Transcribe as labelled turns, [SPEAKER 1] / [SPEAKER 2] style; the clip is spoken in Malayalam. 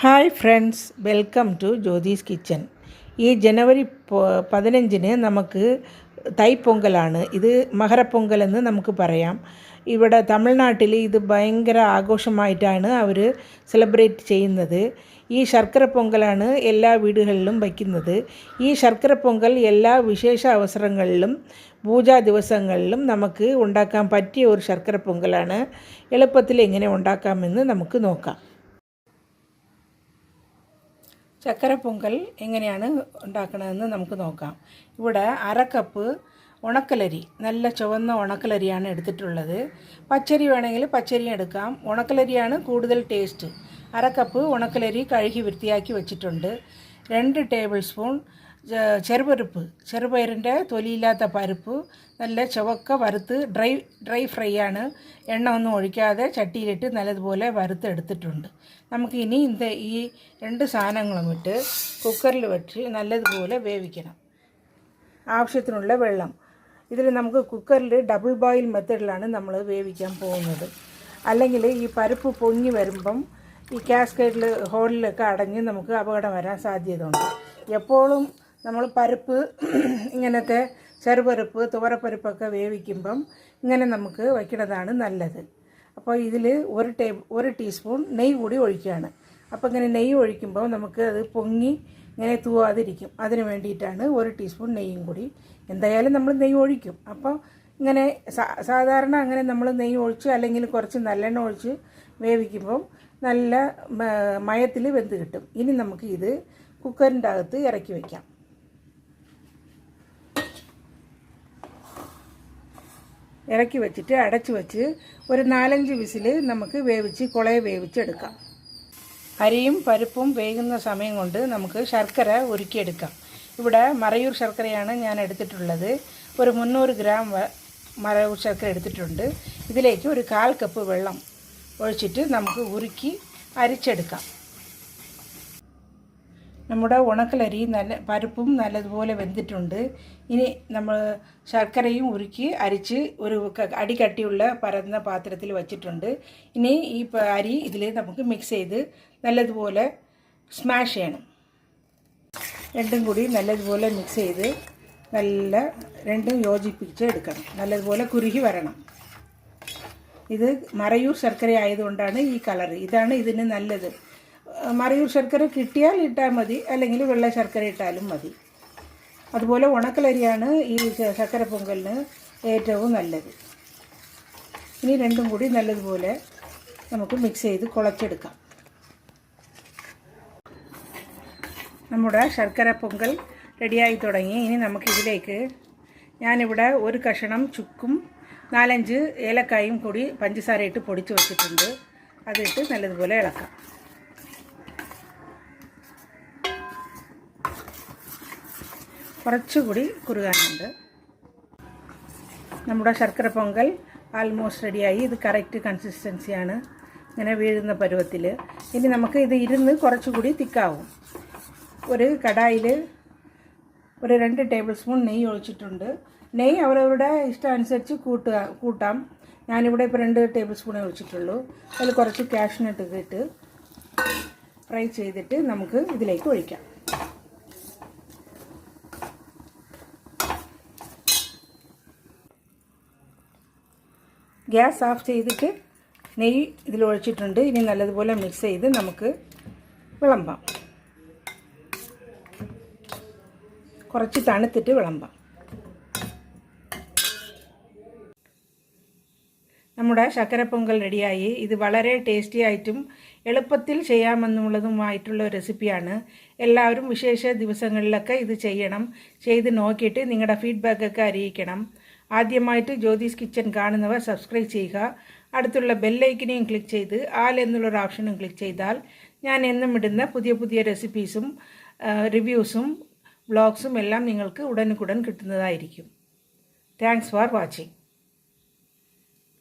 [SPEAKER 1] Hi friends, welcome to Jyothi's kitchen. ഈ ജനുവരി 15 നമുക്ക് തൈപ്പൊങ്കലാണ്. ഇത് മകരപ്പൊങ്കലെന്ന് നമുക്ക് പറയാം. ഇവിടെ തമിഴ്നാട്ടിൽ ഇത് ഭയങ്കര ആഘോഷമായിട്ടാണ് അവർ സെലിബ്രേറ്റ് ചെയ്യുന്നത്. ഈ ശർക്കര പൊങ്കലാണ് എല്ലാ വീടുകളിലും വയ്ക്കുന്നത്. ഈ ശർക്കര പൊങ്കൽ എല്ലാ വിശേഷ അവസരങ്ങളിലും പൂജാ ദിവസങ്ങളിലും നമുക്ക് ഉണ്ടാക്കാൻ പറ്റിയ ഒരു ശർക്കര പൊങ്കലാണ്. എളുപ്പത്തിൽ എങ്ങനെ ഉണ്ടാക്കാമെന്ന് നമുക്ക് നോക്കാം. ചക്കര പൊങ്കൽ എങ്ങനെയാണ് ഉണ്ടാക്കണമെന്ന് നമുക്ക് നോക്കാം. ഇവിടെ 1/2 കപ്പ് ഉണക്കലരി, നല്ല ചുവന്ന ഉണക്കലരിയാണ് എടുത്തിട്ടുള്ളത്. പച്ചരി വേണമെങ്കിൽ പച്ചരിയും എടുക്കാം. ഉണക്കലരിയാണ് കൂടുതൽ ടേസ്റ്റ്. 1/2 കപ്പ് ഉണക്കലരി കഴുകി വൃത്തിയാക്കി വെച്ചിട്ടുണ്ട്. 2 ടേബിൾ സ്പൂൺ ചെറുപയറിൻ്റെ തൊലിയില്ലാത്ത പരിപ്പ് നല്ല ചുവക്ക വറുത്ത് ഡ്രൈ ഫ്രൈ ആണ്. എണ്ണ ഒന്നും ഒഴിക്കാതെ ചട്ടിയിലിട്ട് നല്ലതുപോലെ വറുത്ത് എടുത്തിട്ടുണ്ട്. നമുക്കിനി ഈ 2 സാധനങ്ങളും ഇട്ട് കുക്കറിൽ വെച്ച് നല്ലതുപോലെ വേവിക്കണം. ആവശ്യത്തിനുള്ള വെള്ളം ഇതിൽ നമുക്ക് കുക്കറിൽ ഡബിൾ ബോയിൽ മെത്തേഡിലാണ് നമ്മൾ വേവിക്കാൻ പോകുന്നത്. അല്ലെങ്കിൽ ഈ പരിപ്പ് പൊങ്ങി വരുമ്പം ഈ കാസ്കേഡിൽ ഹോളിലൊക്കെ അടഞ്ഞ് നമുക്ക് അപകടം വരാൻ സാധ്യതയുണ്ട്. എപ്പോഴും നമ്മൾ പരിപ്പ് ഇങ്ങനത്തെ ചെറുപരിപ്പ് തുവരപ്പരിപ്പൊക്കെ വേവിക്കുമ്പം ഇങ്ങനെ നമുക്ക് വയ്ക്കുന്നതാണ് നല്ലത്. അപ്പോൾ ഇതിൽ 1 ടീസ്പൂൺ നെയ്യ് കൂടി ഒഴിക്കുകയാണ്. അപ്പോൾ ഇങ്ങനെ നെയ്യ് ഒഴിക്കുമ്പോൾ നമുക്ക് അത് പൊങ്ങി ഇങ്ങനെ തൂവാതിരിക്കും. അതിന് വേണ്ടിയിട്ടാണ് 1 ടീസ്പൂൺ നെയ്യും കൂടി. എന്തായാലും നമ്മൾ നെയ്യ് ഒഴിക്കും. അപ്പോൾ ഇങ്ങനെ സാധാരണ അങ്ങനെ നമ്മൾ നെയ്യ് ഒഴിച്ച് അല്ലെങ്കിൽ കുറച്ച് നല്ലെണ്ണ ഒഴിച്ച് വേവിക്കുമ്പം നല്ല മയത്തിൽ വെന്ത് കിട്ടും. ഇനി നമുക്ക് ഇത് കുക്കറിൻ്റെ അകത്ത് ഇറക്കി വയ്ക്കാം. ഇറക്കി വെച്ചിട്ട് അടച്ചു വെച്ച് ഒരു 4-5 വിസിൽ നമുക്ക് കുളയെ വേവിച്ചെടുക്കാം. അരിയും പരിപ്പും വേകുന്ന സമയം കൊണ്ട് നമുക്ക് ശർക്കര ഉരുക്കിയെടുക്കാം. ഇവിടെ മറയൂർ ശർക്കരയാണ് ഞാൻ എടുത്തിട്ടുള്ളത്. ഒരു 300 ഗ്രാം മറയൂർ ശർക്കര എടുത്തിട്ടുണ്ട്. ഇതിലേക്ക് ഒരു 1/4 കപ്പ് വെള്ളം ഒഴിച്ചിട്ട് നമുക്ക് ഉരുക്കി അരിച്ചെടുക്കാം. നമ്മുടെ ഉണക്കലരി പരിപ്പും നല്ലതുപോലെ വെന്തിട്ടുണ്ട്. ഇനി നമ്മൾ ശർക്കരയും ഉരുക്കി അരിച്ച് ഒരു അടികട്ടിയുള്ള പരന്ന പാത്രത്തിൽ വച്ചിട്ടുണ്ട്. ഇനി ഈ അരി ഇതിൽ നമുക്ക് മിക്സ് ചെയ്ത് നല്ലതുപോലെ സ്മാഷ് ചെയ്യണം. രണ്ടും കൂടി നല്ലതുപോലെ മിക്സ് ചെയ്ത് രണ്ടും യോജിപ്പിച്ച് എടുക്കണം. നല്ലതുപോലെ കുറുകി വരണം. ഇത് മറയൂർ ശർക്കര ആയതുകൊണ്ടാണ് ഈ കളർ. ഇതാണ് ഇതിന് നല്ലത്. മറയൂർ ശർക്കര കിട്ടിയാൽ ഇട്ടാൽ മതി, അല്ലെങ്കിൽ വെള്ള ശർക്കര ഇട്ടാലും മതി. അതുപോലെ ഉണക്കലരിയാണ് ഈ ശർക്കര പൊങ്കലിന് ഏറ്റവും നല്ലത്. ഇനി രണ്ടും കൂടി നല്ലതുപോലെ നമുക്ക് മിക്സ് ചെയ്ത് കുഴച്ചെടുക്കാം. നമ്മുടെ ശർക്കര പൊങ്കൽ റെഡിയായി തുടങ്ങി. ഇനി നമുക്കിതിലേക്ക് ഞാനിവിടെ 1 കഷണം ചുക്കും 4-5 ഏലക്കായും കൂടി പഞ്ചസാര ഇട്ട് പൊടിച്ച് വെച്ചിട്ടുണ്ട്. അതിട്ട് നല്ലതുപോലെ ഇളക്കാം. കുറച്ചുകൂടി കുറുകാനുണ്ട്. നമ്മുടെ ശർക്കര പൊങ്കൽ ആൾമോസ്റ്റ് റെഡിയായി. ഇത് കറക്റ്റ് കൺസിസ്റ്റൻസിയാണ്, ഇങ്ങനെ വീഴുന്ന പരുവത്തിൽ. ഇനി നമുക്ക് ഇത് ഇരുന്ന് കുറച്ചുകൂടി തിക്കാവും. ഒരു കടായിൽ ഒരു 2 ടേബിൾ സ്പൂൺ നെയ്യ് ഒഴിച്ചിട്ടുണ്ട്. നെയ്യ് അവരവരുടെ ഇഷ്ടമനുസരിച്ച് കൂട്ടാം. ഞാനിവിടെ ഇപ്പോൾ 2 ടേബിൾ സ്പൂണേ ഒഴിച്ചിട്ടുള്ളൂ. അതിൽ കുറച്ച് കാഷ്നട്ട് ഇട്ട് ഫ്രൈ ചെയ്തിട്ട് നമുക്ക് ഇതിലേക്ക് ഒഴിക്കാം. ഗ്യാസ് ഓഫ് ചെയ്തിട്ട് നെയ്യ് ഇതിൽ ഒഴിച്ചിട്ടുണ്ട്. ഇനി നല്ലതുപോലെ മിക്സ് ചെയ്ത് നമുക്ക് വിളമ്പാം. കുറച്ച് തണുത്തിട്ട് വിളമ്പാം. നമ്മുടെ ശർക്കര പൊങ്കൽ റെഡിയായി. ഇത് വളരെ ടേസ്റ്റി ആയിട്ടും എളുപ്പത്തിൽ ചെയ്യാമെന്നുള്ളതുമായിട്ടുള്ള ഒരു റെസിപ്പിയാണ്. എല്ലാവരും വിശേഷ ദിവസങ്ങളിലൊക്കെ ഇത് ചെയ്യണം. ചെയ്ത് നോക്കിയിട്ട് നിങ്ങളുടെ ഫീഡ്ബാക്കൊക്കെ അറിയിക്കണം. ആദ്യമായിട്ട് ജ്യോതിസ് കിച്ചൻ കാണുന്നവർ സബ്സ്ക്രൈബ് ചെയ്യുക. അടുത്തുള്ള ബെല്ലൈക്കനെയും ക്ലിക്ക് ചെയ്ത് ആൽ എന്നുള്ളൊരു ഓപ്ഷനും ക്ലിക്ക് ചെയ്താൽ ഞാൻ എന്നും ഇടുന്ന പുതിയ റെസിപ്പീസും റിവ്യൂസും വ്ളോഗ്സും എല്ലാം നിങ്ങൾക്ക് ഉടനുകുടൻ കിട്ടുന്നതായിരിക്കും. Thanks for watching.